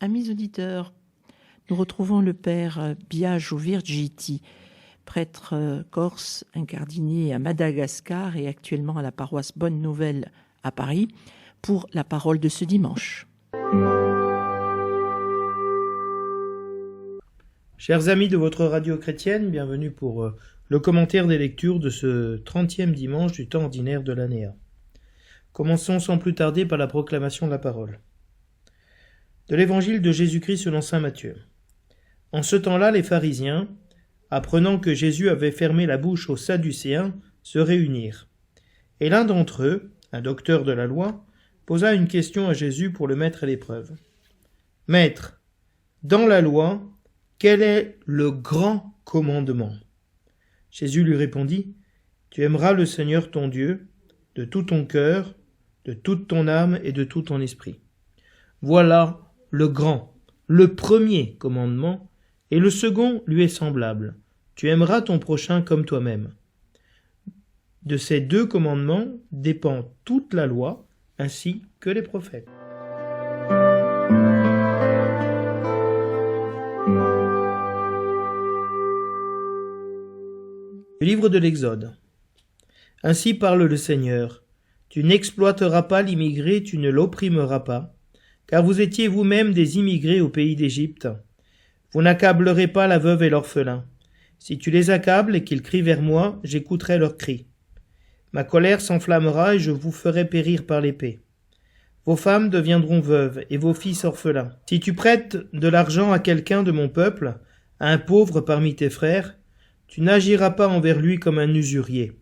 Amis auditeurs, nous retrouvons le père Biagio Virgiti, prêtre corse incardiné à Madagascar et actuellement à la paroisse Bonne Nouvelle à Paris, pour la parole de ce dimanche. Chers amis de votre radio chrétienne, bienvenue pour le commentaire des lectures de ce 30e dimanche du temps ordinaire de l'année A. Commençons sans plus tarder par la proclamation de la parole. De l'évangile de Jésus-Christ selon saint Matthieu. En ce temps-là, les pharisiens, apprenant que Jésus avait fermé la bouche aux Sadducéens, se réunirent. Et l'un d'entre eux, un docteur de la loi, posa une question à Jésus pour le mettre à l'épreuve. « Maître, dans la loi, quel est le grand commandement ?» Jésus lui répondit, « Tu aimeras le Seigneur ton Dieu de tout ton cœur, de toute ton âme et de tout ton esprit. Voilà le grand, le premier commandement, et le second lui est semblable. Tu aimeras ton prochain comme toi-même. De ces deux commandements dépend toute la loi, ainsi que les prophètes. » Le livre de l'Exode. Ainsi parle le Seigneur. Tu n'exploiteras pas l'immigré, tu ne l'opprimeras pas, car vous étiez vous-même des immigrés au pays d'Égypte. Vous n'accablerez pas la veuve et l'orphelin. Si tu les accables et qu'ils crient vers moi, j'écouterai leurs cris. Ma colère s'enflammera et je vous ferai périr par l'épée. Vos femmes deviendront veuves et vos fils orphelins. Si tu prêtes de l'argent à quelqu'un de mon peuple, à un pauvre parmi tes frères, tu n'agiras pas envers lui comme un usurier.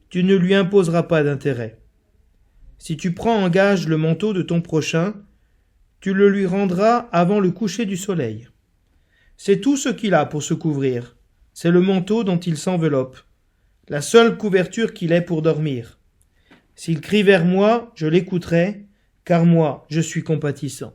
Tu ne lui imposeras pas d'intérêt. Si tu prends en gage le manteau de ton prochain, tu le lui rendras avant le coucher du soleil. C'est tout ce qu'il a pour se couvrir. C'est le manteau dont il s'enveloppe, la seule couverture qu'il ait pour dormir. S'il crie vers moi, je l'écouterai, car moi, je suis compatissant.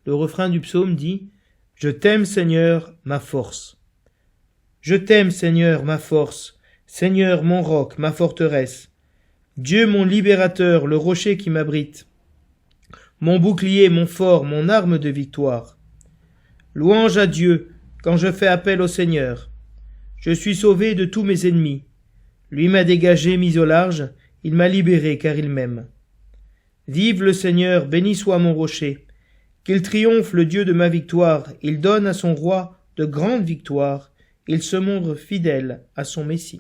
Le refrain du psaume dit « Je t'aime, Seigneur, ma force. Je t'aime, Seigneur, ma force, Seigneur, mon roc, ma forteresse. Dieu, mon libérateur, le rocher qui m'abrite. Mon bouclier, mon fort, mon arme de victoire. Louange à Dieu quand je fais appel au Seigneur. Je suis sauvé de tous mes ennemis. Lui m'a dégagé, mis au large, il m'a libéré car il m'aime. Vive le Seigneur, béni soit mon rocher. Qu'il triomphe le Dieu de ma victoire, il donne à son roi de grandes victoires, il se montre fidèle à son Messie.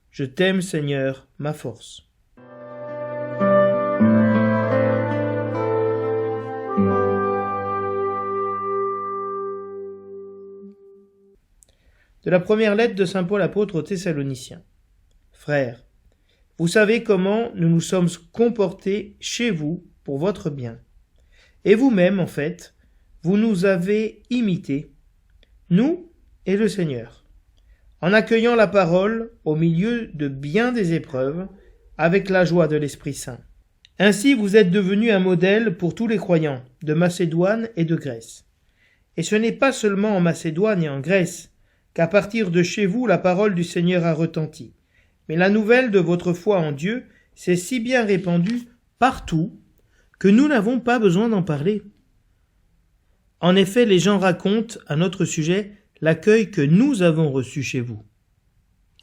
Je t'aime, Seigneur, ma force. De la première lettre de saint Paul apôtre aux Thessaloniciens. Frères, vous savez comment nous nous sommes comportés chez vous pour votre bien. Et vous-même, en fait, vous nous avez imités, nous et le Seigneur, en accueillant la parole au milieu de bien des épreuves, avec la joie de l'Esprit Saint. Ainsi, vous êtes devenus un modèle pour tous les croyants de Macédoine et de Grèce. Et ce n'est pas seulement en Macédoine et en Grèce qu'à partir de chez vous la parole du Seigneur a retenti, mais la nouvelle de votre foi en Dieu s'est si bien répandue partout que nous n'avons pas besoin d'en parler. En effet, les gens racontent à notre sujet l'accueil que nous avons reçu chez vous.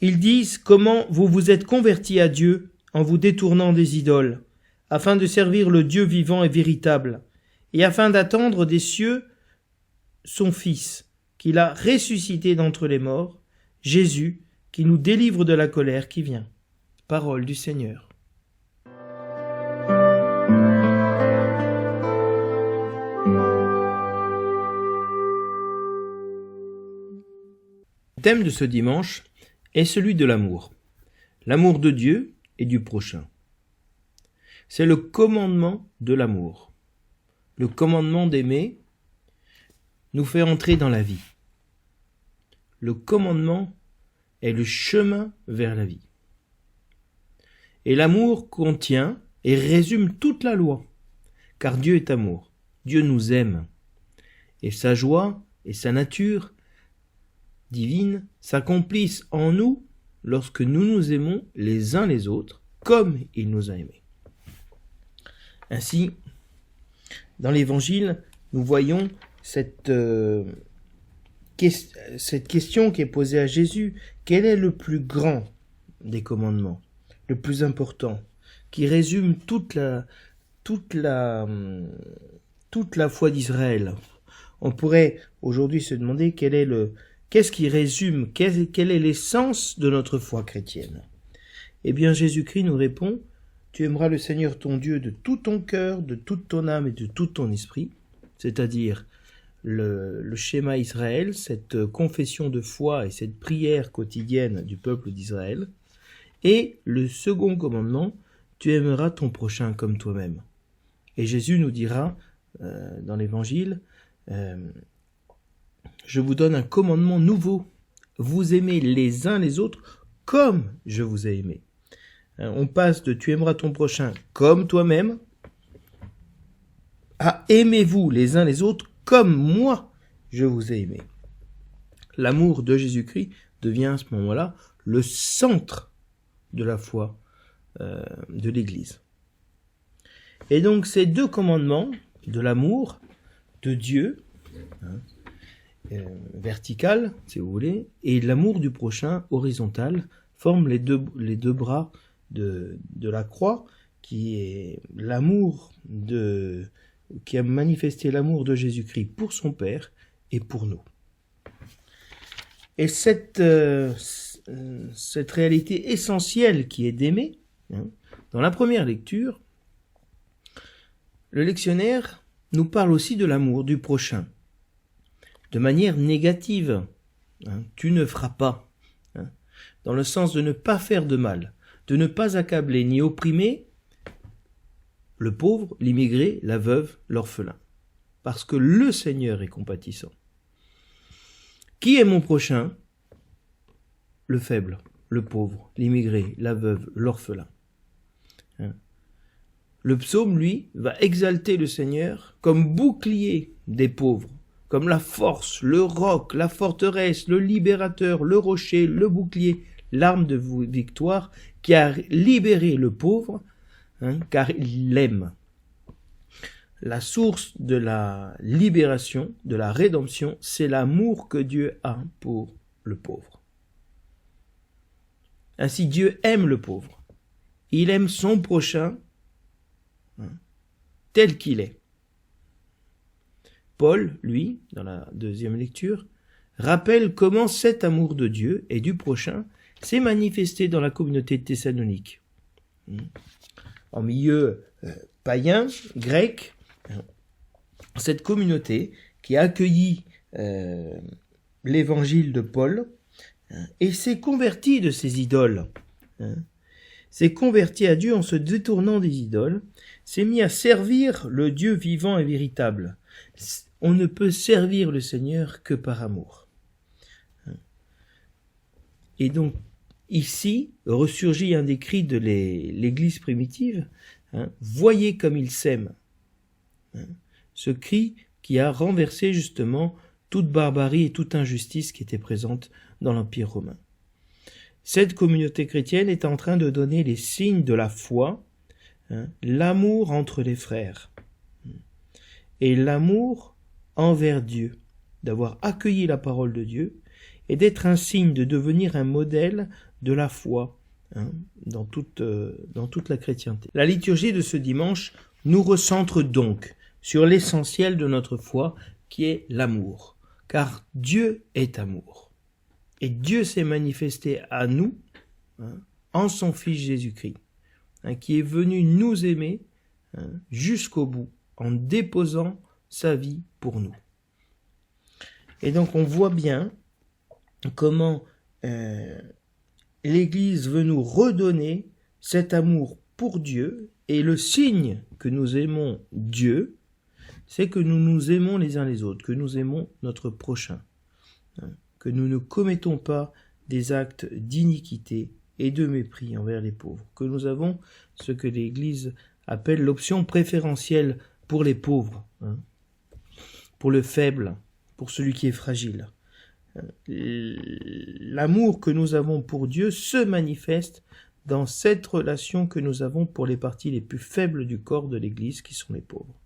Ils disent comment vous vous êtes convertis à Dieu en vous détournant des idoles, afin de servir le Dieu vivant et véritable, et afin d'attendre des cieux son Fils, qu'il a ressuscité d'entre les morts, Jésus, qui nous délivre de la colère qui vient. Parole du Seigneur. Le thème de ce dimanche est celui de l'amour. L'amour de Dieu et du prochain. C'est le commandement de l'amour. Le commandement d'aimer nous fait entrer dans la vie. Le commandement est le chemin vers la vie. Et l'amour contient et résume toute la loi, car Dieu est amour. Dieu nous aime. Et sa joie et sa nature divine s'accomplisse en nous lorsque nous nous aimons les uns les autres comme il nous a aimés. Ainsi, dans l'Évangile, nous voyons cette question qui est posée à Jésus. Quel est le plus grand des commandements, le plus important, qui résume toute la foi d'Israël? On pourrait aujourd'hui se demander qu'est-ce qui résume, quel est l'essence de notre foi chrétienne? Eh bien, Jésus-Christ nous répond: tu aimeras le Seigneur ton Dieu de tout ton cœur, de toute ton âme et de tout ton esprit, c'est-à-dire le schéma Israël, cette confession de foi et cette prière quotidienne du peuple d'Israël. Et le second commandement, tu aimeras ton prochain comme toi-même. Et Jésus nous dira dans l'Évangile, je vous donne un commandement nouveau, vous aimez les uns les autres comme je vous ai aimé. On passe de tu aimeras ton prochain comme toi-même à aimez-vous les uns les autres comme moi je vous ai aimé. L'amour de Jésus-Christ devient à ce moment-là le centre de la foi de l'Église. Et donc ces deux commandements de l'amour de Dieu, vertical si vous voulez, et l'amour du prochain horizontal forment les deux bras de la croix, qui est l'amour qui a manifesté l'amour de Jésus-Christ pour son Père et pour nous. Et cette réalité essentielle qui est d'aimer, dans la première lecture, le lectionnaire nous parle aussi de l'amour du prochain, de manière négative. Tu ne feras pas, dans le sens de ne pas faire de mal, de ne pas accabler ni opprimer le pauvre, l'immigré, la veuve, l'orphelin. Parce que le Seigneur est compatissant. Qui est mon prochain? Le faible, le pauvre, l'immigré, la veuve, l'orphelin. Le psaume, lui, va exalter le Seigneur comme bouclier des pauvres, comme la force, le roc, la forteresse, le libérateur, le rocher, le bouclier, l'arme de victoire qui a libéré le pauvre, car il l'aime. La source de la libération, de la rédemption, c'est l'amour que Dieu a pour le pauvre. Ainsi, Dieu aime le pauvre. Il aime son prochain tel qu'il est. Paul, lui, dans la deuxième lecture, rappelle comment cet amour de Dieu et du prochain s'est manifesté dans la communauté de Thessalonique. En milieu païen, grec, cette communauté qui a accueilli l'évangile de Paul et s'est convertie de ses idoles, s'est convertie à Dieu en se détournant des idoles, s'est mis à servir le Dieu vivant et véritable. On ne peut servir le Seigneur que par amour. Et donc, ici, ressurgit un des cris de l'Église primitive, voyez comme il s'aime. Ce cri qui a renversé justement toute barbarie et toute injustice qui était présente dans l'Empire romain. Cette communauté chrétienne est en train de donner les signes de la foi, l'amour entre les frères, et l'amour envers Dieu, d'avoir accueilli la parole de Dieu, et d'être un signe, de devenir un modèle de la foi dans toute la chrétienté. La liturgie de ce dimanche nous recentre donc sur l'essentiel de notre foi, qui est l'amour, car Dieu est amour. Et Dieu s'est manifesté à nous en son Fils Jésus-Christ, qui est venu nous aimer jusqu'au bout, en déposant sa vie pour nous. Et donc on voit bien comment l'Église veut nous redonner cet amour pour Dieu, et le signe que nous aimons Dieu, c'est que nous nous aimons les uns les autres, que nous aimons notre prochain, que nous ne commettons pas des actes d'iniquité et de mépris envers les pauvres, que nous avons ce que l'Église appelle l'option préférentielle pour les pauvres, pour le faible, pour celui qui est fragile. L'amour que nous avons pour Dieu se manifeste dans cette relation que nous avons pour les parties les plus faibles du corps de l'Église, qui sont les pauvres.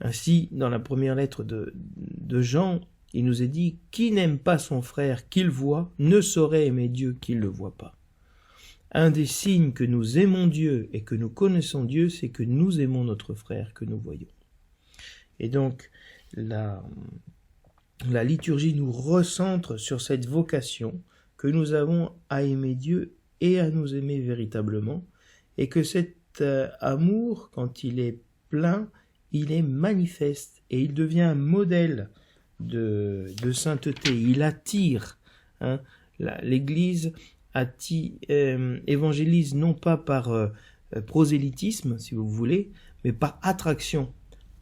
Ainsi, dans la première lettre de Jean, il nous est dit « Qui n'aime pas son frère qu'il voit, ne saurait aimer Dieu qu'il ne le voit pas. » Un des signes que nous aimons Dieu et que nous connaissons Dieu, c'est que nous aimons notre frère que nous voyons. Et donc, la liturgie nous recentre sur cette vocation que nous avons à aimer Dieu et à nous aimer véritablement, et que cet amour, quand il est plein, il est manifeste et il devient un modèle de sainteté. Il attire. L'Église évangélise non pas par prosélytisme, si vous voulez, mais par attraction,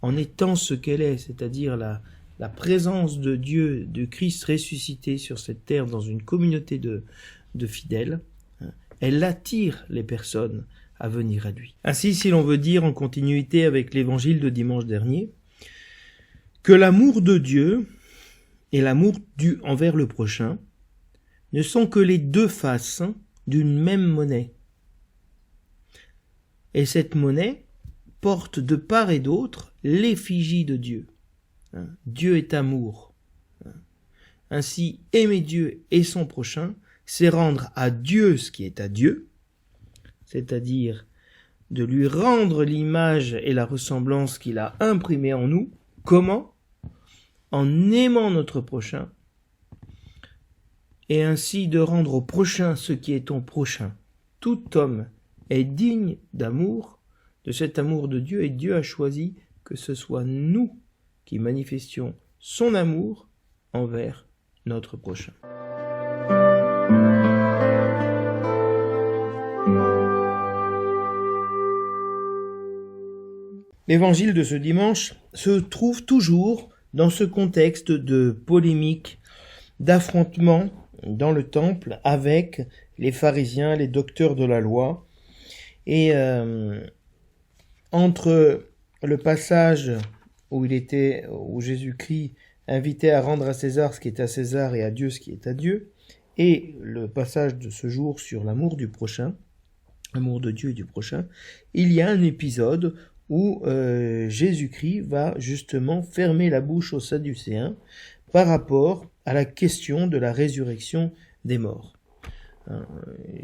en étant ce qu'elle est, c'est-à-dire la présence de Dieu, de Christ ressuscité sur cette terre dans une communauté de fidèles. Elle attire les personnes à venir à lui. Ainsi, si l'on veut dire, en continuité avec l'évangile de dimanche dernier, que l'amour de Dieu et l'amour dû envers le prochain ne sont que les deux faces d'une même monnaie. Et cette monnaie porte de part et d'autre l'effigie de Dieu. Dieu est amour. Ainsi, aimer Dieu et son prochain, c'est rendre à Dieu ce qui est à Dieu, c'est-à-dire de lui rendre l'image et la ressemblance qu'il a imprimée en nous. Comment ? En aimant notre prochain, et ainsi de rendre au prochain ce qui est ton prochain. Tout homme est digne d'amour, de cet amour de Dieu, et Dieu a choisi que ce soit nous qui manifestions son amour envers notre prochain. L'évangile de ce dimanche se trouve toujours dans ce contexte de polémique, d'affrontement dans le temple avec les pharisiens, les docteurs de la loi. Et entre le passage où Jésus-Christ invitait à rendre à César ce qui est à César et à Dieu ce qui est à Dieu, et le passage de ce jour sur l'amour du prochain, l'amour de Dieu et du prochain, il y a un épisode où Jésus-Christ va justement fermer la bouche aux Sadducéens par rapport à la question de la résurrection des morts.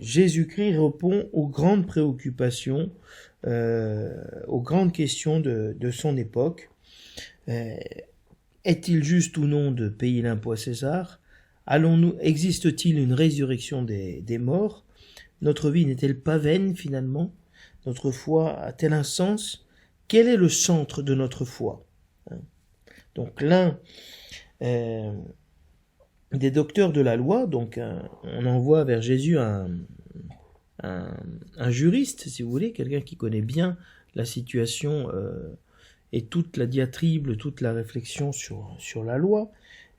Jésus-Christ répond aux grandes préoccupations, aux grandes questions de son époque. Est-il juste ou non de payer l'impôt à César ? Existe-t-il une résurrection des morts ? Notre vie n'est-elle pas vaine finalement ? Notre foi a-t-elle un sens ? Quel est le centre de notre foi ? Donc l'un des docteurs de la loi, donc on envoie vers Jésus un juriste, si vous voulez, quelqu'un qui connaît bien la situation et toute la diatribe, toute la réflexion sur la loi,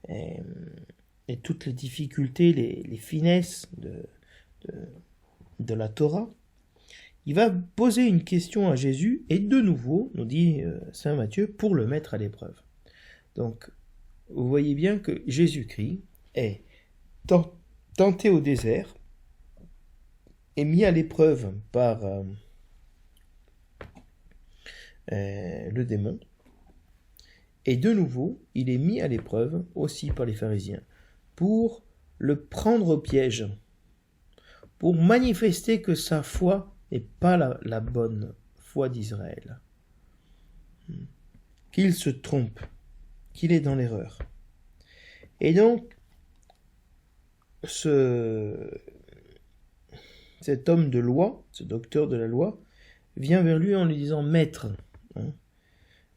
et toutes les difficultés, les finesses de la Torah. Il va poser une question à Jésus, et de nouveau, nous dit saint Matthieu, pour le mettre à l'épreuve. Donc, vous voyez bien que Jésus-Christ est tenté au désert, est mis à l'épreuve par le démon, et de nouveau, il est mis à l'épreuve aussi par les pharisiens, pour le prendre au piège, pour manifester que sa foi n'est pas la bonne foi d'Israël, qu'il se trompe, qu'il est dans l'erreur. Et donc, cet homme de loi, ce docteur de la loi, vient vers lui en lui disant « Maître,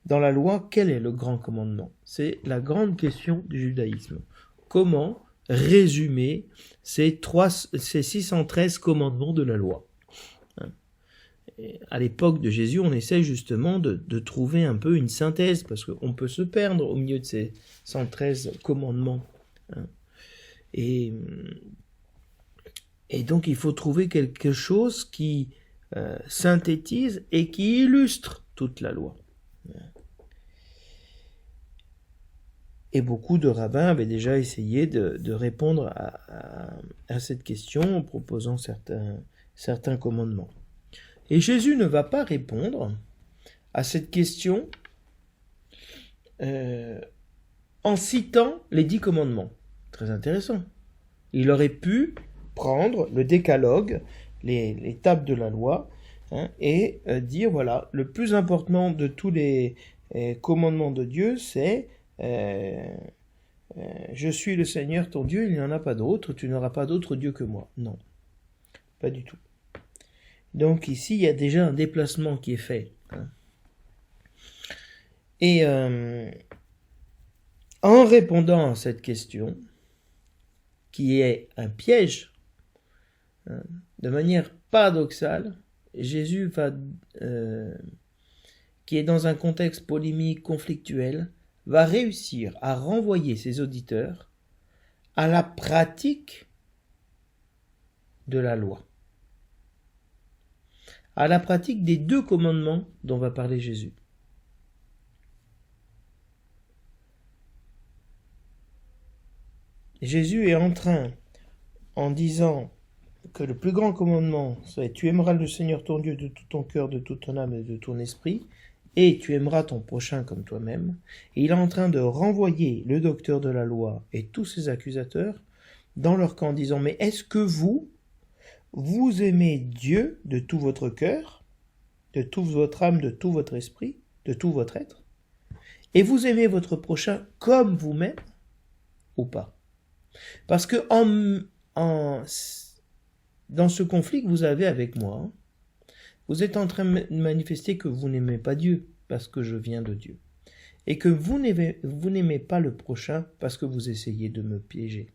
dans la loi, quel est le grand commandement ?» C'est la grande question du judaïsme. Comment résumer ces 613 commandements de la loi ? À l'époque de Jésus, on essaie justement de trouver un peu une synthèse, parce qu'on peut se perdre au milieu de ces 113 commandements. Et donc il faut trouver quelque chose qui synthétise et qui illustre toute la loi. Et beaucoup de rabbins avaient déjà essayé de répondre à cette question en proposant certains commandements. Et Jésus ne va pas répondre à cette question en citant les 10 commandements. Très intéressant. Il aurait pu prendre le décalogue, les tables de la loi, et dire, voilà, le plus important de tous les commandements de Dieu, c'est je suis le Seigneur ton Dieu, il n'y en a pas d'autre, tu n'auras pas d'autre Dieu que moi. Non, pas du tout. Donc ici, il y a déjà un déplacement qui est fait. Et en répondant à cette question, qui est un piège, de manière paradoxale, Jésus va, qui est dans un contexte polémique, conflictuel, va réussir à renvoyer ses auditeurs à la pratique de la loi, à la pratique des 2 commandements dont va parler Jésus. Jésus est en train, en disant que le plus grand commandement, c'est « Tu aimeras le Seigneur ton Dieu de tout ton cœur, de toute ton âme et de ton esprit », et tu aimeras ton prochain comme toi-même. Et il est en train de renvoyer le docteur de la loi et tous ses accusateurs dans leur camp en disant « Mais est-ce que vous aimez Dieu de tout votre cœur, de toute votre âme, de tout votre esprit, de tout votre être, et vous aimez votre prochain comme vous-même ou pas ?» Parce que dans ce conflit que vous avez avec moi, vous êtes en train de manifester que vous n'aimez pas Dieu parce que je viens de Dieu. Et que vous n'aimez pas le prochain parce que vous essayez de me piéger.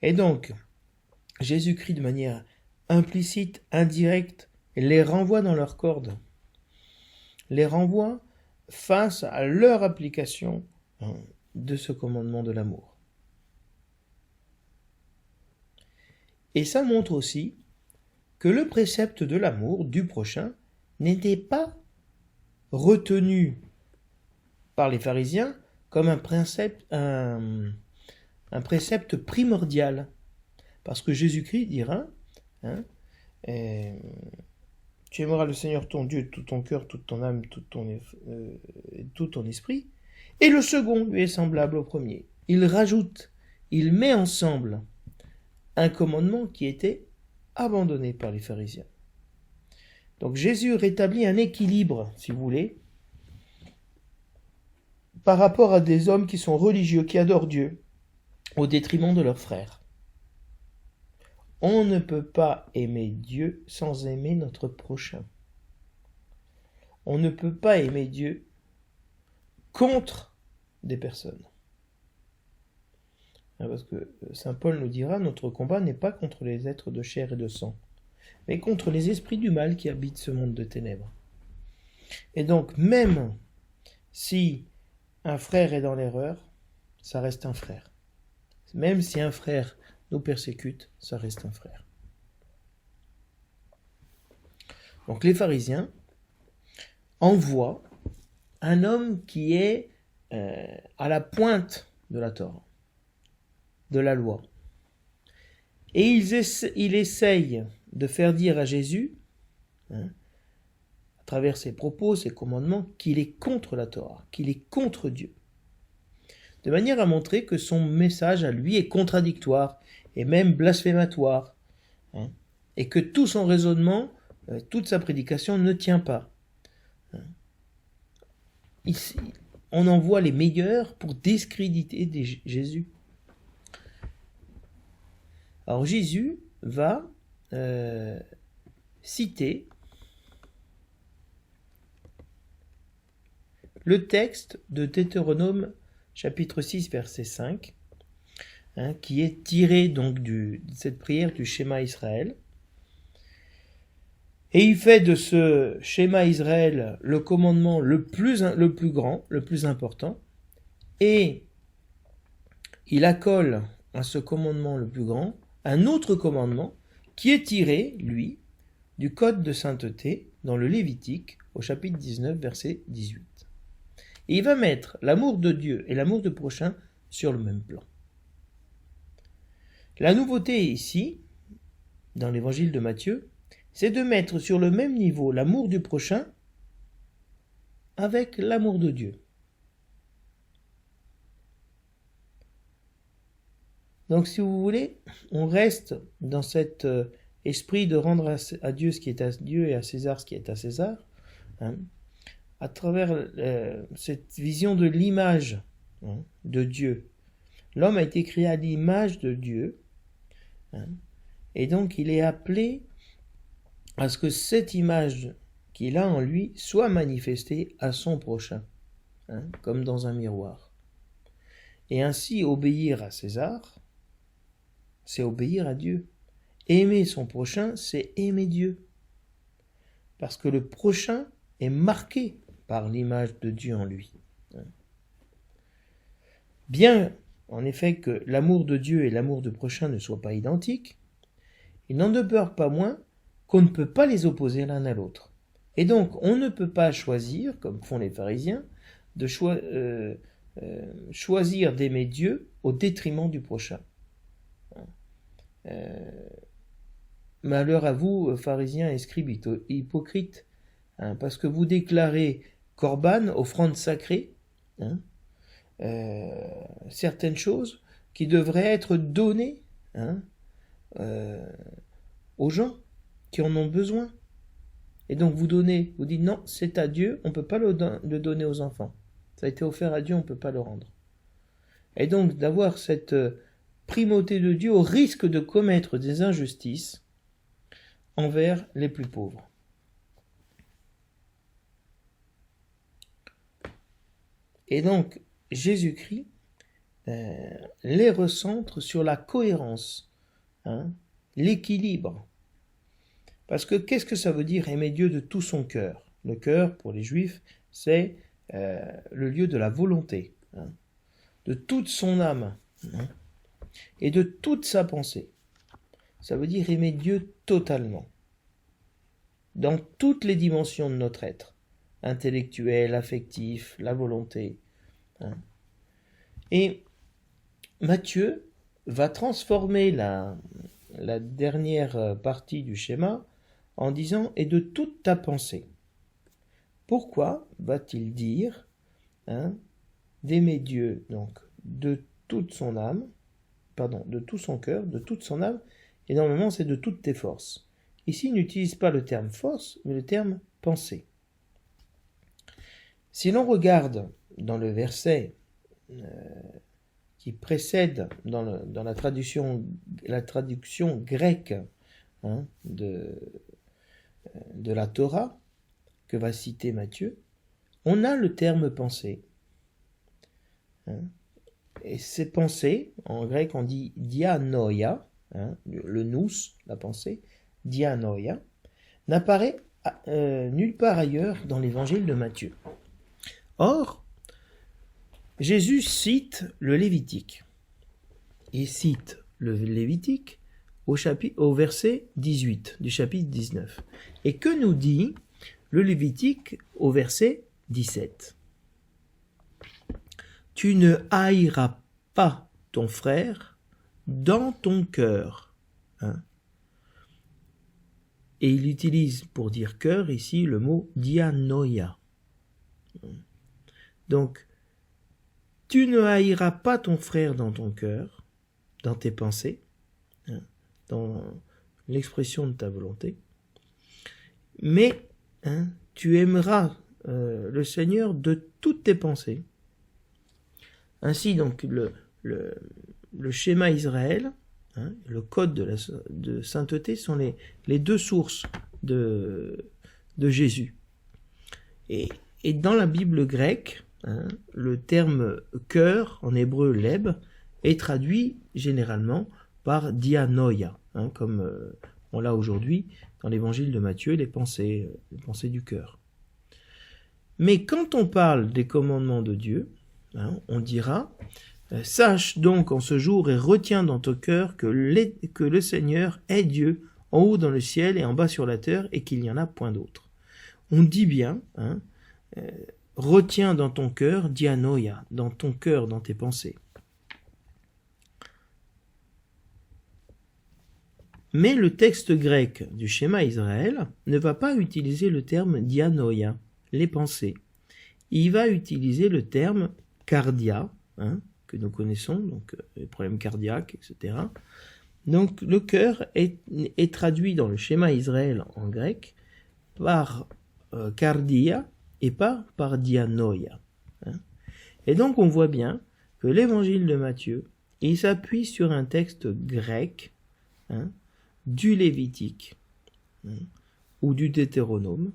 Et donc, Jésus-Christ de manière implicite, indirecte, les renvoie dans leur corde. Les renvoie face à leur application de ce commandement de l'amour. Et ça montre aussi que le précepte de l'amour du prochain n'était pas retenu par les pharisiens comme un précepte primordial. Parce que Jésus-Christ dira, tu aimeras le Seigneur ton Dieu de tout ton cœur, toute ton âme, tout ton esprit. Et le second lui est semblable au premier. Il rajoute, il met ensemble un commandement qui était abandonné par les pharisiens. Donc Jésus rétablit un équilibre, si vous voulez, par rapport à des hommes qui sont religieux, qui adorent Dieu, au détriment de leurs frères. On ne peut pas aimer Dieu sans aimer notre prochain. On ne peut pas aimer Dieu contre des personnes. Parce que saint Paul nous dira, notre combat n'est pas contre les êtres de chair et de sang, mais contre les esprits du mal qui habitent ce monde de ténèbres. Et donc, même si un frère est dans l'erreur, ça reste un frère. Même si un frère nous persécute, ça reste un frère. Donc les pharisiens envoient un homme qui est à la pointe de la Torah, de la loi. Et il essaye de faire dire à Jésus, à travers ses propos, ses commandements, qu'il est contre la Torah, qu'il est contre Dieu. De manière à montrer que son message à lui est contradictoire et même blasphématoire, et que tout son raisonnement, toute sa prédication ne tient pas. Ici, on envoie les meilleurs pour discréditer Jésus. Alors Jésus va citer le texte de Deutéronome chapitre 6 verset 5, qui est tiré donc de cette prière du schéma Israël. Et il fait de ce schéma Israël le commandement le plus grand, le plus important, et il accole à ce commandement le plus grand un autre commandement qui est tiré, lui, du code de sainteté dans le Lévitique au chapitre 19 verset 18. Et il va mettre l'amour de Dieu et l'amour du prochain sur le même plan. La nouveauté ici, dans l'évangile de Matthieu, c'est de mettre sur le même niveau l'amour du prochain avec l'amour de Dieu. Donc si vous voulez, on reste dans cet esprit de rendre à Dieu ce qui est à Dieu et à César ce qui est à César, hein, à travers cette vision de l'image de Dieu. L'homme a été créé à l'image de Dieu, hein, et donc il est appelé à ce que cette image qu'il a en lui soit manifestée à son prochain, hein, comme dans un miroir. Et ainsi obéir à César, c'est obéir à Dieu. Aimer son prochain, c'est aimer Dieu. Parce que le prochain est marqué par l'image de Dieu en lui. Bien, en effet, que l'amour de Dieu et l'amour du prochain ne soient pas identiques, il n'en demeure pas moins qu'on ne peut pas les opposer l'un à l'autre. Et donc, on ne peut pas choisir, comme font les pharisiens, de choisir d'aimer Dieu au détriment du prochain. Malheur à vous, pharisiens et scribes hypocrites, hein, parce que vous déclarez corban, offrande sacrée, hein, certaines choses qui devraient être données, hein, aux gens qui en ont besoin. Et donc vous dites non, c'est à Dieu, on ne peut pas le donner aux enfants. Ça a été offert à Dieu, on ne peut pas le rendre. Et donc d'avoir cette primauté de Dieu au risque de commettre des injustices envers les plus pauvres. Et donc Jésus-Christ les recentre sur la cohérence, hein, l'équilibre. Parce que qu'est-ce que ça veut dire aimer Dieu de tout son cœur? Le cœur, pour les Juifs, c'est le lieu de la volonté, hein, de toute son âme, hein, et de toute sa pensée. Ça veut dire aimer Dieu totalement, dans toutes les dimensions de notre être, intellectuel, affectif, la volonté, hein. Et Matthieu va transformer la dernière partie du schéma en disant « et de toute ta pensée ». Pourquoi va-t-il dire, hein, d'aimer Dieu donc de toute son âme, de tout son cœur, de toute son âme, et normalement c'est de toutes tes forces. Ici il n'utilise pas le terme force, mais le terme pensée. Si l'on regarde dans le verset qui précède dans la traduction grecque, hein, de la Torah, que va citer Matthieu, on a le terme pensée. Hein, et ces pensées, en grec on dit dianoia, hein, le nous, la pensée, dianoia, n'apparaît nulle part ailleurs dans l'évangile de Matthieu. Or, Jésus cite le Lévitique. Il cite le Lévitique au verset 18 du chapitre 19. Et que nous dit le Lévitique au verset 17? Tu ne haïras pas ton frère dans ton cœur. Hein? Et il utilise pour dire cœur ici le mot dianoia. Donc, tu ne haïras pas ton frère dans ton cœur, dans tes pensées, hein, dans l'expression de ta volonté, mais hein, tu aimeras le Seigneur de toutes tes pensées. Ainsi donc le schéma Israël, hein, le code de sainteté sont les deux sources de Jésus. Et dans la Bible grecque, hein, le terme cœur, en hébreu leb, est traduit généralement par dianoia, hein, comme on l'a aujourd'hui dans l'évangile de Matthieu, les pensées du cœur. Mais quand on parle des commandements de Dieu, hein, on dira « Sache donc en ce jour et retiens dans ton cœur que le Seigneur est Dieu, en haut dans le ciel et en bas sur la terre, et qu'il n'y en a point d'autre. » On dit bien, hein, retiens dans ton cœur, dianoia, dans ton cœur, dans tes pensées. Mais le texte grec du schéma Israël ne va pas utiliser le terme dianoia, les pensées. Il va utiliser le terme cardia, que nous connaissons, donc les problèmes cardiaques, etc. Donc le cœur est traduit dans le schéma Israël en grec par cardia et pas par dianoia. Et donc on voit bien que l'évangile de Matthieu, il s'appuie sur un texte grec, du Lévitique ou du Deutéronome,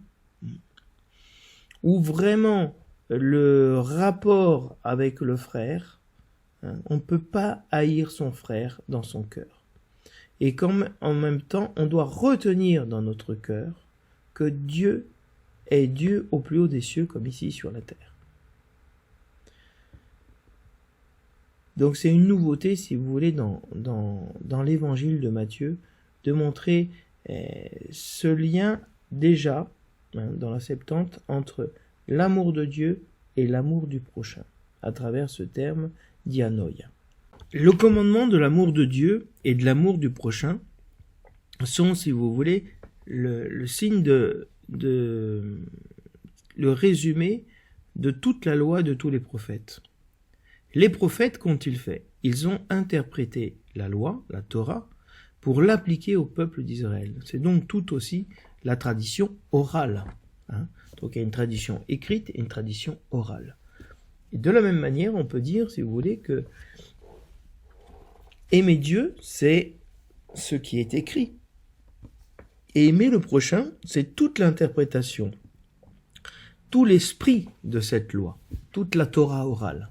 où vraiment le rapport avec le frère, on ne peut pas haïr son frère dans son cœur. Et en même temps, on doit retenir dans notre cœur que Dieu est Dieu au plus haut des cieux, comme ici sur la terre. Donc c'est une nouveauté, si vous voulez, dans l'évangile de Matthieu, de montrer ce lien déjà, dans la Septante, entre l'amour de Dieu et l'amour du prochain, à travers ce terme dianoia. Le commandement de l'amour de Dieu et de l'amour du prochain sont, si vous voulez, le signe le résumé de toute la loi de tous les prophètes. Les prophètes, qu'ont-ils fait? Ils ont interprété la loi, la Torah, pour l'appliquer au peuple d'Israël. C'est donc tout aussi la tradition orale. Donc il y a une tradition écrite et une tradition orale. Et de la même manière, on peut dire, si vous voulez, que aimer Dieu, c'est ce qui est écrit. Et aimer le prochain, c'est toute l'interprétation, tout l'esprit de cette loi, toute la Torah orale.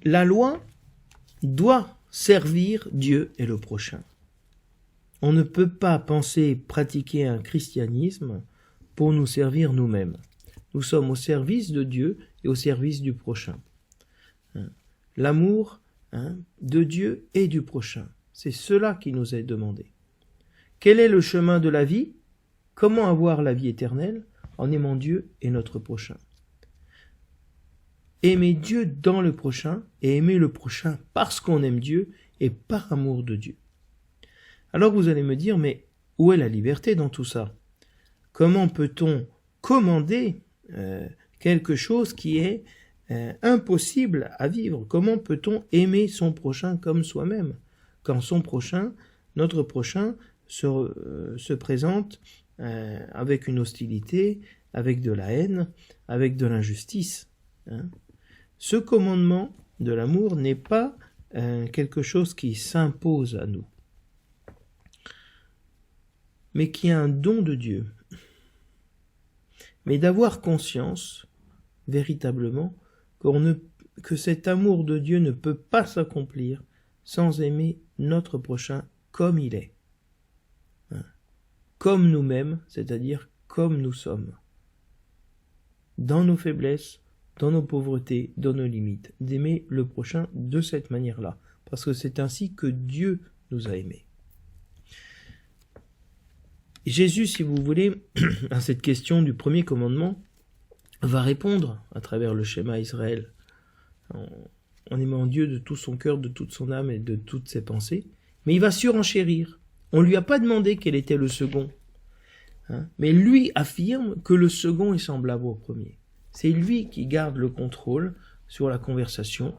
La loi doit servir Dieu et le prochain. On ne peut pas penser pratiquer un christianisme pour nous servir nous-mêmes. Nous sommes au service de Dieu et au service du prochain. L'amour de Dieu et du prochain, c'est cela qui nous est demandé. Quel est le chemin de la vie? Comment avoir la vie éternelle? En aimant Dieu et notre prochain. Aimer Dieu dans le prochain et aimer le prochain parce qu'on aime Dieu et par amour de Dieu. Alors vous allez me dire, mais où est la liberté dans tout ça? Comment peut-on commander quelque chose qui est impossible à vivre? Comment peut-on aimer son prochain comme soi-même quand son prochain, notre prochain, se présente avec une hostilité, avec de la haine, avec de l'injustice? Ce commandement de l'amour n'est pas quelque chose qui s'impose à nous, mais qui est un don de Dieu. Mais d'avoir conscience, véritablement, que cet amour de Dieu ne peut pas s'accomplir sans aimer notre prochain comme il est. Comme nous-mêmes, c'est-à-dire comme nous sommes. Dans nos faiblesses, dans nos pauvretés, dans nos limites, d'aimer le prochain de cette manière-là, parce que c'est ainsi que Dieu nous a aimés. Jésus, si vous voulez, à cette question du premier commandement, va répondre à travers le schéma Israël, en aimant Dieu de tout son cœur, de toute son âme et de toutes ses pensées, mais il va surenchérir. On ne lui a pas demandé quel était le second, mais lui affirme que le second est semblable au premier. C'est lui qui garde le contrôle sur la conversation,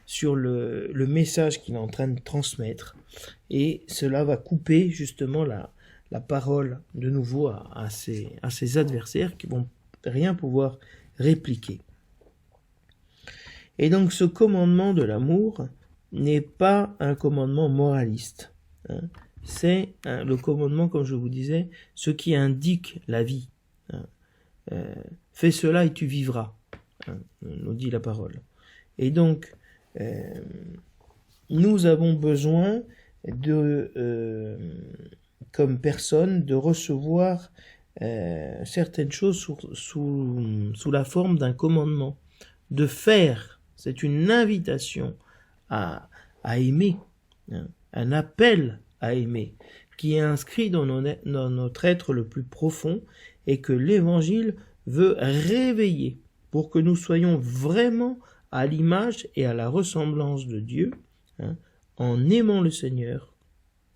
sur le message qu'il est en train de transmettre. Et cela va couper justement la parole de nouveau à ses adversaires qui vont rien pouvoir répliquer. Et donc ce commandement de l'amour n'est pas un commandement moraliste. C'est le commandement, comme je vous disais, ce qui indique la vie. Fais cela et tu vivras, nous dit la parole. Et donc, nous avons besoin comme personne, de recevoir certaines choses sous la forme d'un commandement. De faire, c'est une invitation à aimer, un appel à aimer, qui est inscrit dans notre être le plus profond et que l'Évangile veut réveiller pour que nous soyons vraiment à l'image et à la ressemblance de Dieu, en aimant le Seigneur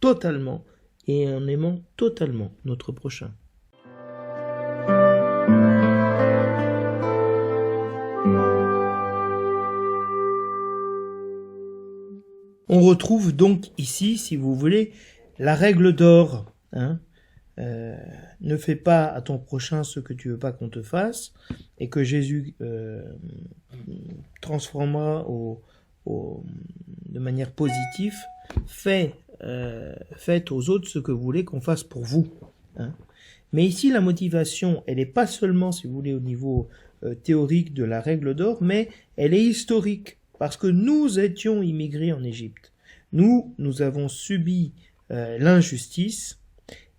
totalement et en aimant totalement notre prochain. On retrouve donc ici, si vous voulez, la règle d'or. Ne fais pas à ton prochain ce que tu veux pas qu'on te fasse, et que Jésus transformera de manière positive. Faites aux autres ce que vous voulez qu'on fasse pour vous. Mais ici, la motivation, elle n'est pas seulement, si vous voulez, au niveau théorique de la règle d'or, mais elle est historique. Parce que nous étions immigrés en Égypte. Nous avons subi l'injustice,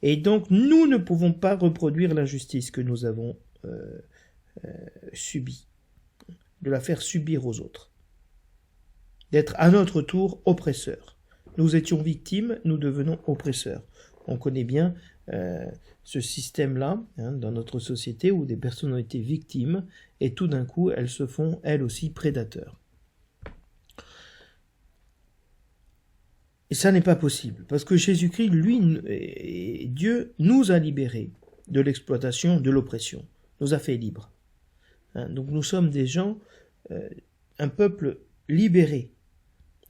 et donc nous ne pouvons pas reproduire l'injustice que nous avons subie, de la faire subir aux autres, d'être à notre tour oppresseurs. Nous étions victimes, nous devenons oppresseurs. On connaît bien ce système-là dans notre société où des personnes ont été victimes, et tout d'un coup elles se font elles aussi prédateurs. Et ça n'est pas possible, parce que Jésus-Christ, lui, Dieu nous a libérés de l'exploitation, de l'oppression, nous a fait libres. Donc nous sommes des gens, un peuple libéré.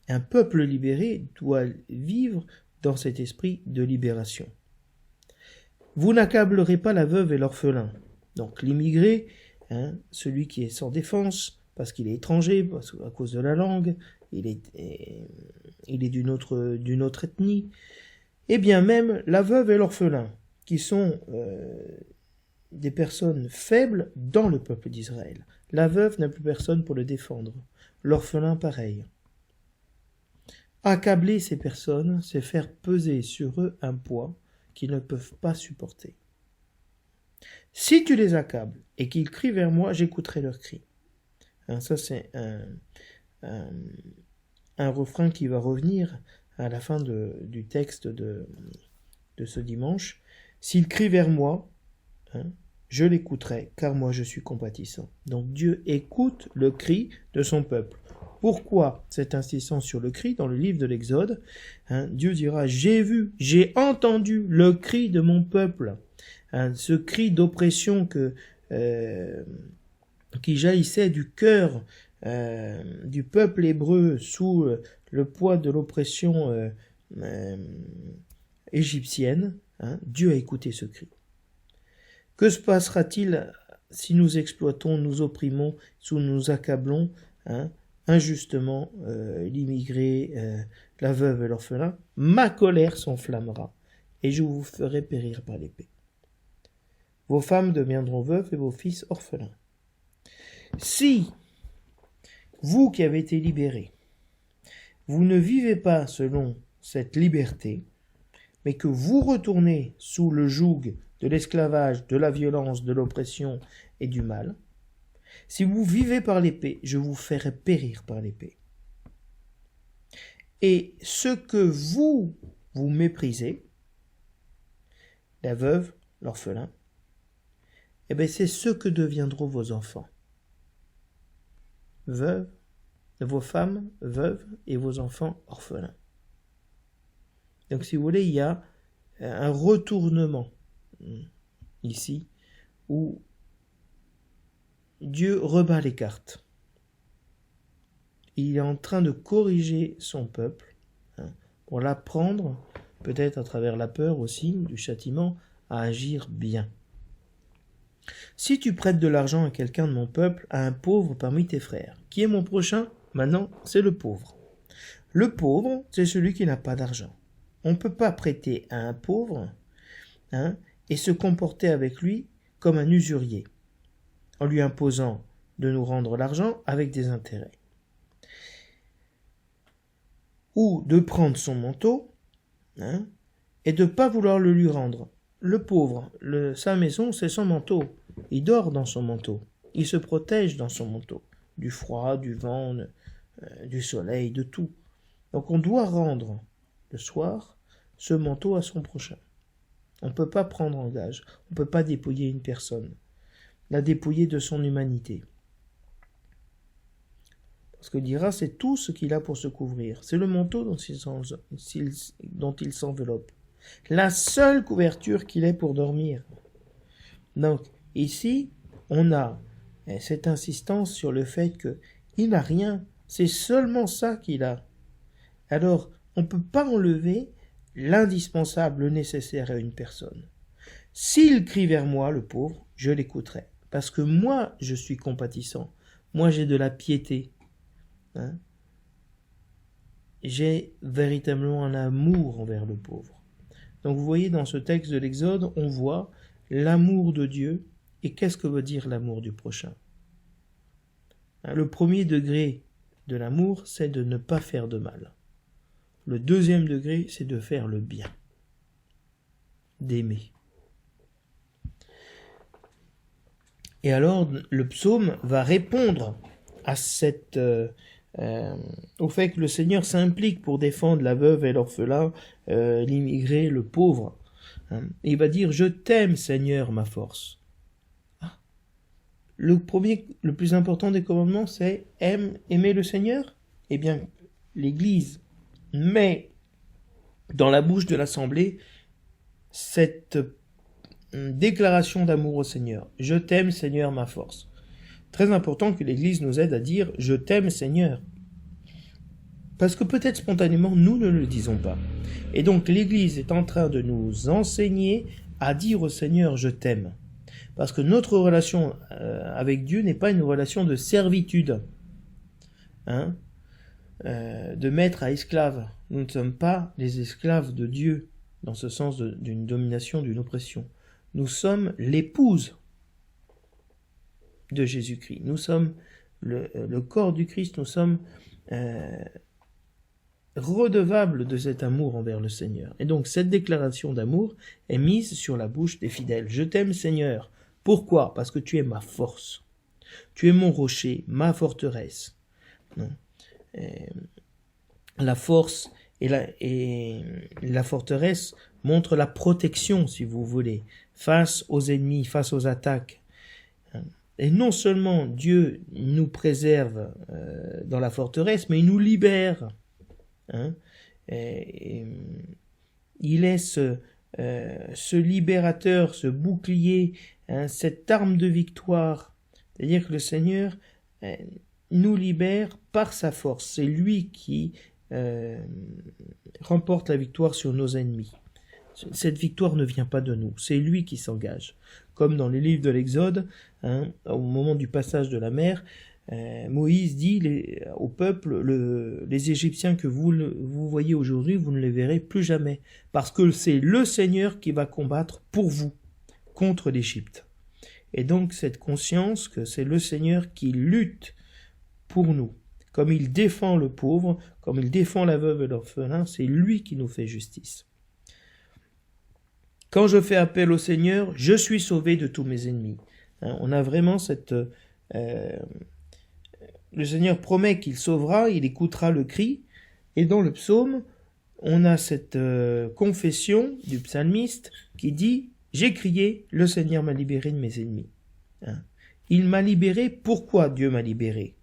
Un peuple libéré doit vivre dans cet esprit de libération. Vous n'accablerez pas la veuve et l'orphelin. Donc l'immigré, celui qui est sans défense, parce qu'il est étranger, à cause de la langue, il est d'une autre ethnie, et bien même la veuve et l'orphelin, qui sont des personnes faibles dans le peuple d'Israël. La veuve n'a plus personne pour le défendre, l'orphelin pareil. Accabler ces personnes, c'est faire peser sur eux un poids qu'ils ne peuvent pas supporter. Si tu les accables et qu'ils crient vers moi, j'écouterai leurs cris. Ça c'est un refrain qui va revenir à la fin du texte de ce dimanche. S'ils crient vers moi, je l'écouterai, car moi je suis compatissant. Donc Dieu écoute le cri de son peuple. Pourquoi cette insistance sur le cri dans le livre de l'Exode? Dieu dira, j'ai vu, j'ai entendu le cri de mon peuple. Ce cri d'oppression qui jaillissait du cœur du peuple hébreu sous le poids de l'oppression égyptienne. Dieu a écouté ce cri. Que se passera-t-il si nous exploitons, nous opprimons, si nous accablons injustement l'immigré, la veuve et l'orphelin? Ma colère s'enflammera et je vous ferai périr par l'épée. Vos femmes deviendront veuves et vos fils orphelins. Si vous qui avez été libérés, vous ne vivez pas selon cette liberté, mais que vous retournez sous le joug de l'esclavage, de la violence, de l'oppression et du mal, si vous vivez par l'épée, je vous ferai périr par l'épée. Et ce que vous méprisez, la veuve, l'orphelin, c'est ce que deviendront vos enfants. Veuves, vos femmes veuves et vos enfants orphelins. Donc si vous voulez, il y a un retournement ici où Dieu rebat les cartes. Il est en train de corriger son peuple pour l'apprendre, peut-être à travers la peur aussi, du châtiment, à agir bien. Si tu prêtes de l'argent à quelqu'un de mon peuple, à un pauvre parmi tes frères, qui est mon prochain? Maintenant, c'est le pauvre. Le pauvre, c'est celui qui n'a pas d'argent. On ne peut pas prêter à un pauvre et se comporter avec lui comme un usurier, en lui imposant de nous rendre l'argent avec des intérêts. Ou de prendre son manteau et de ne pas vouloir le lui rendre. Le pauvre, sa maison, c'est son manteau. Il dort dans son manteau. Il se protège dans son manteau. Du froid, du vent, du soleil, de tout. Donc on doit rendre le soir ce manteau à son prochain. On ne peut pas prendre en gage. On ne peut pas dépouiller une personne. La dépouiller de son humanité. Parce que dira, c'est tout ce qu'il a pour se couvrir. C'est le manteau dont il s'enveloppe. La seule couverture qu'il ait pour dormir. Donc, ici, on a cette insistance sur le fait qu'il n'a rien. C'est seulement ça qu'il a. Alors, on ne peut pas enlever l'indispensable, le nécessaire à une personne. S'il crie vers moi, le pauvre, je l'écouterai. Parce que moi, je suis compatissant. Moi, j'ai de la piété. J'ai véritablement un amour envers le pauvre. Donc vous voyez, dans ce texte de l'Exode, on voit l'amour de Dieu. Et qu'est-ce que veut dire l'amour du prochain? Le premier degré de l'amour, c'est de ne pas faire de mal. Le deuxième degré, c'est de faire le bien, d'aimer. Et alors, le psaume va répondre à au fait que le Seigneur s'implique pour défendre la veuve et l'orphelin, l'immigré, le pauvre. Et il va dire « Je t'aime, Seigneur, ma force ». Le plus important des commandements, c'est aimer le Seigneur. Eh bien, l'Église met dans la bouche de l'Assemblée cette déclaration d'amour au Seigneur. Je t'aime, Seigneur, ma force. Très important que l'Église nous aide à dire je t'aime, Seigneur. Parce que peut-être spontanément, nous ne le disons pas. Et donc l'Église est en train de nous enseigner à dire au Seigneur je t'aime. Parce que notre relation avec Dieu n'est pas une relation de servitude. De maître à esclave. Nous ne sommes pas les esclaves de Dieu, dans ce sens d'une domination, d'une oppression. Nous sommes l'épouse de Jésus-Christ. Nous sommes le corps du Christ, nous sommes redevables de cet amour envers le Seigneur. Et donc cette déclaration d'amour est mise sur la bouche des fidèles. Je t'aime, Seigneur. Pourquoi? Parce que tu es ma force. Tu es mon rocher, ma forteresse. Non. La force et la forteresse montrent la protection, si vous voulez, face aux ennemis, face aux attaques. Et non seulement Dieu nous préserve dans la forteresse, mais il nous libère. Il est ce libérateur, ce bouclier, cette arme de victoire. C'est-à-dire que le Seigneur nous libère par sa force. C'est lui qui remporte la victoire sur nos ennemis. Cette victoire ne vient pas de nous, c'est lui qui s'engage. Comme dans les livres de l'Exode, au moment du passage de la mer, Moïse dit au peuple, les Égyptiens que vous voyez aujourd'hui, vous ne les verrez plus jamais, parce que c'est le Seigneur qui va combattre pour vous contre l'Égypte. Et donc cette conscience que c'est le Seigneur qui lutte pour nous, comme il défend le pauvre, comme il défend la veuve et l'orphelin, c'est lui qui nous fait justice. Quand je fais appel au Seigneur, je suis sauvé de tous mes ennemis. On a vraiment le Seigneur promet qu'il sauvera, il écoutera le cri. Et dans le psaume, on a cette confession du psalmiste qui dit « J'ai crié, le Seigneur m'a libéré de mes ennemis. » Il m'a libéré. Pourquoi Dieu m'a libéré?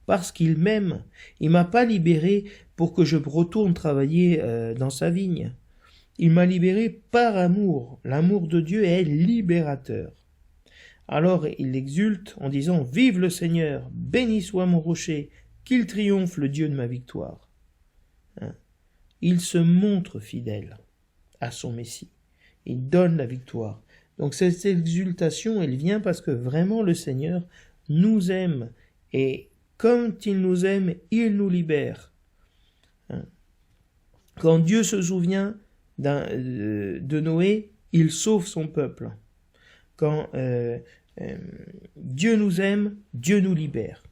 Parce qu'il m'aime. Il m'a pas libéré pour que je retourne travailler dans sa vigne. Il m'a libéré par amour. L'amour de Dieu est libérateur. Alors il exulte en disant « Vive le Seigneur, béni soit mon rocher, qu'il triomphe le Dieu de ma victoire. » Il se montre fidèle à son Messie. Il donne la victoire. Donc cette exultation, elle vient parce que vraiment le Seigneur nous aime. Et comme il nous aime, il nous libère. Quand Dieu se souvient de Noé, il sauve son peuple. Quand Dieu nous aime, Dieu nous libère.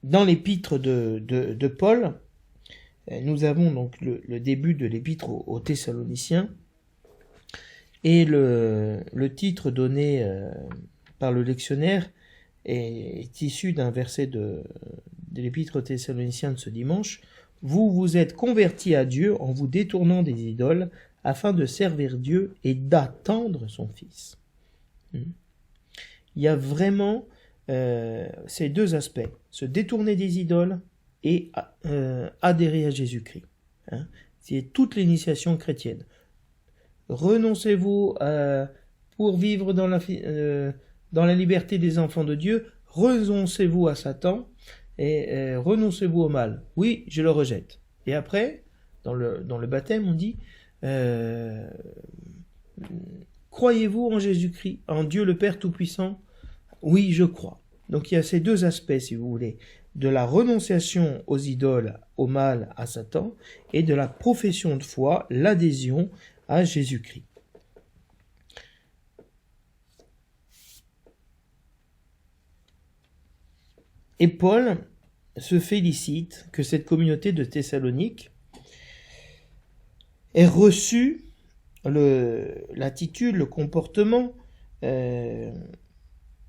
Dans l'épître de Paul, nous avons donc le début de l'épître aux Thessaloniciens, et le titre donné par le lectionnaire est issu d'un verset de l'épître aux Thessaloniciens de ce dimanche, vous vous êtes convertis à Dieu en vous détournant des idoles afin de servir Dieu et d'attendre son Fils. Il y a vraiment ces deux aspects, se détourner des idoles et adhérer à Jésus-Christ. C'est toute l'initiation chrétienne. Renoncez-vous pour vivre dans la liberté des enfants de Dieu, renoncez-vous à Satan et renoncez-vous au mal. Oui, je le rejette. Et après, dans le baptême, on dit croyez-vous en Jésus-Christ, en Dieu le Père Tout-Puissant? Oui, je crois. Donc il y a ces deux aspects, si vous voulez, de la renonciation aux idoles, au mal, à Satan, et de la profession de foi, l'adhésion à Jésus-Christ. Et Paul se félicite que cette communauté de Thessalonique ait reçu l'attitude, le comportement, ait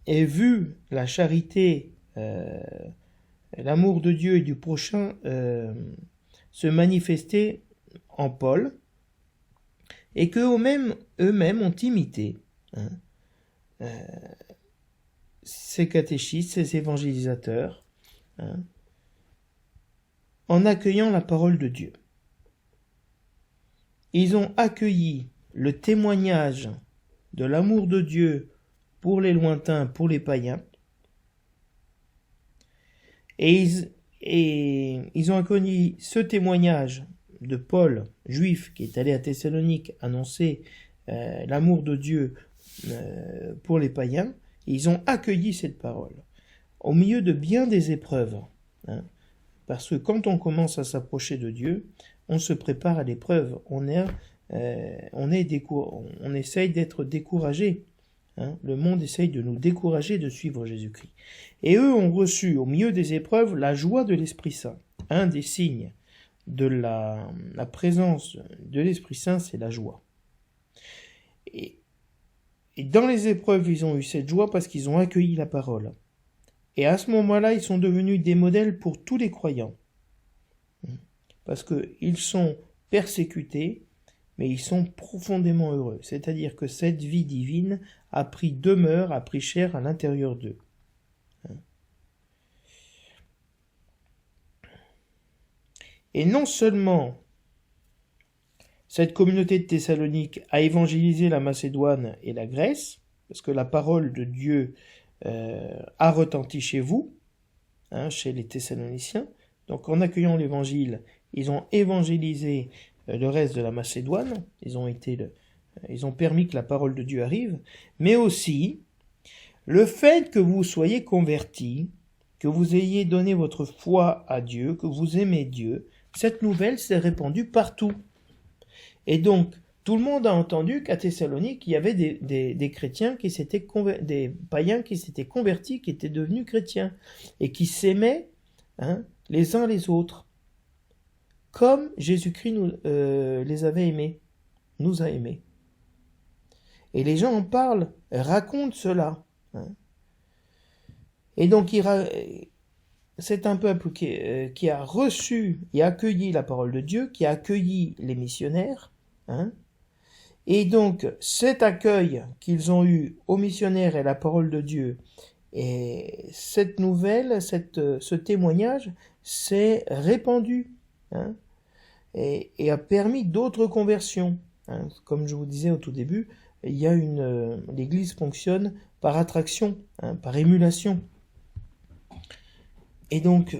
vu la charité, l'amour de Dieu et du prochain se manifester en Paul, et qu'eux-mêmes ont imité ces catéchistes, ces évangélisateurs, en accueillant la parole de Dieu. Ils ont accueilli le témoignage de l'amour de Dieu pour les lointains, pour les païens, et ils ont accueilli ce témoignage de Paul, juif, qui est allé à Thessalonique annoncer l'amour de Dieu pour les païens. Ils ont accueilli cette parole au milieu de bien des épreuves, parce que quand on commence à s'approcher de Dieu, on se prépare à l'épreuve, on essaye d'être découragé. Le monde essaye de nous décourager de suivre Jésus-Christ. Et eux ont reçu au milieu des épreuves la joie de l'Esprit Saint. Un des signes de la présence de l'Esprit Saint, c'est la joie. Et dans les épreuves, ils ont eu cette joie parce qu'ils ont accueilli la parole. Et à ce moment-là, ils sont devenus des modèles pour tous les croyants. Parce qu'ils sont persécutés, mais ils sont profondément heureux. C'est-à-dire que cette vie divine a pris demeure, a pris chair à l'intérieur d'eux. Et non seulement cette communauté de Thessalonique a évangélisé la Macédoine et la Grèce, parce que la parole de Dieu a retenti chez vous, chez les Thessaloniciens. Donc en accueillant l'évangile, ils ont évangélisé le reste de la Macédoine, ils ont permis que la parole de Dieu arrive, mais aussi le fait que vous soyez convertis, que vous ayez donné votre foi à Dieu, que vous aimez Dieu, cette nouvelle s'est répandue partout. Et donc, tout le monde a entendu qu'à Thessalonique, il y avait des chrétiens des païens qui s'étaient convertis, qui étaient devenus chrétiens, et qui s'aimaient les uns les autres, comme Jésus-Christ les avait aimés, nous a aimés. Et les gens en parlent, racontent cela. Et donc, c'est un peuple qui a reçu et accueilli la parole de Dieu, qui a accueilli les missionnaires. Et donc, cet accueil qu'ils ont eu aux missionnaires et à la parole de Dieu, et cette nouvelle, ce témoignage s'est répandu et a permis d'autres conversions. Comme je vous disais au tout début, l'Église fonctionne par attraction, par émulation. Et donc,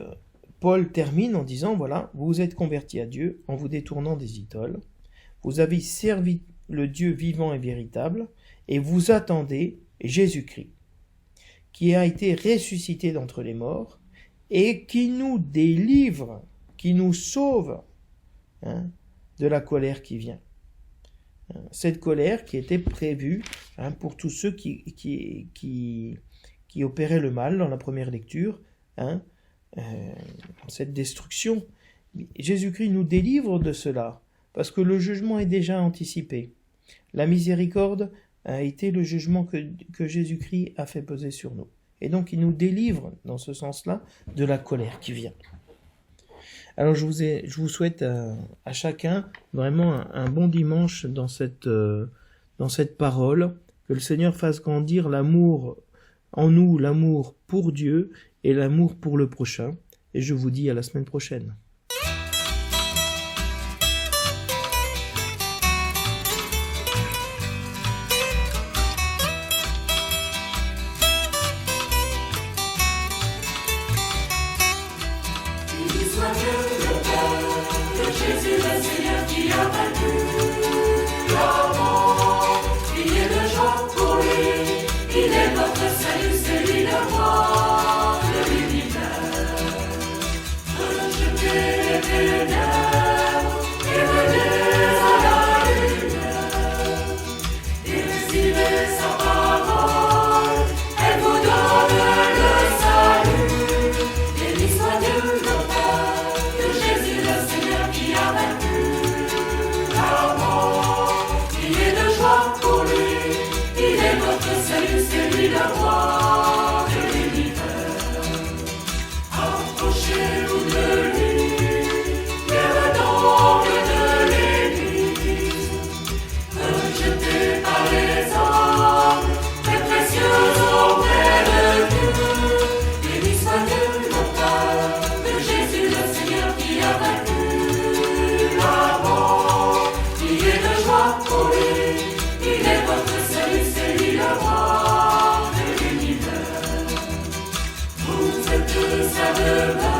Paul termine en disant, voilà, vous vous êtes convertis à Dieu en vous détournant des idoles, vous avez servi le Dieu vivant et véritable, et vous attendez Jésus-Christ, qui a été ressuscité d'entre les morts, et qui nous délivre, qui nous sauve de la colère qui vient. Cette colère qui était prévue pour tous ceux qui opéraient le mal dans la première lecture, cette destruction. Jésus-Christ nous délivre de cela, parce que le jugement est déjà anticipé. La miséricorde a été le jugement que Jésus-Christ a fait peser sur nous. Et donc il nous délivre, dans ce sens-là, de la colère qui vient. Alors je vous souhaite à chacun vraiment un bon dimanche dans cette parole, que le Seigneur fasse grandir l'amour en nous, l'amour pour Dieu et l'amour pour le prochain. Et je vous dis à la semaine prochaine. Jésus le Seigneur qui a vaincu la mort, criez de joie pour lui, il est votre salut, c'est lui le roi de l'univers. Rejetez les ténèbres et venez à la lumière, et suivez sa parole, elle vous donne le salut. Béni soit Dieu le Père, de Jésus le Seigneur qui a vaincu la mort. Criez de joie pour lui, il est votre salut, c'est lui le roi de l'univers. Approchez-vous de lui, les redondes de l'Église, rejetés par les hommes, mais précieux auprès de Dieu. Béni soit Dieu le Père, de Jésus le Seigneur qui a vaincu la mort. Criez de joie pour lui, il est votre salut, c'est lui le roi de l'univers. Vous êtes sa demeure.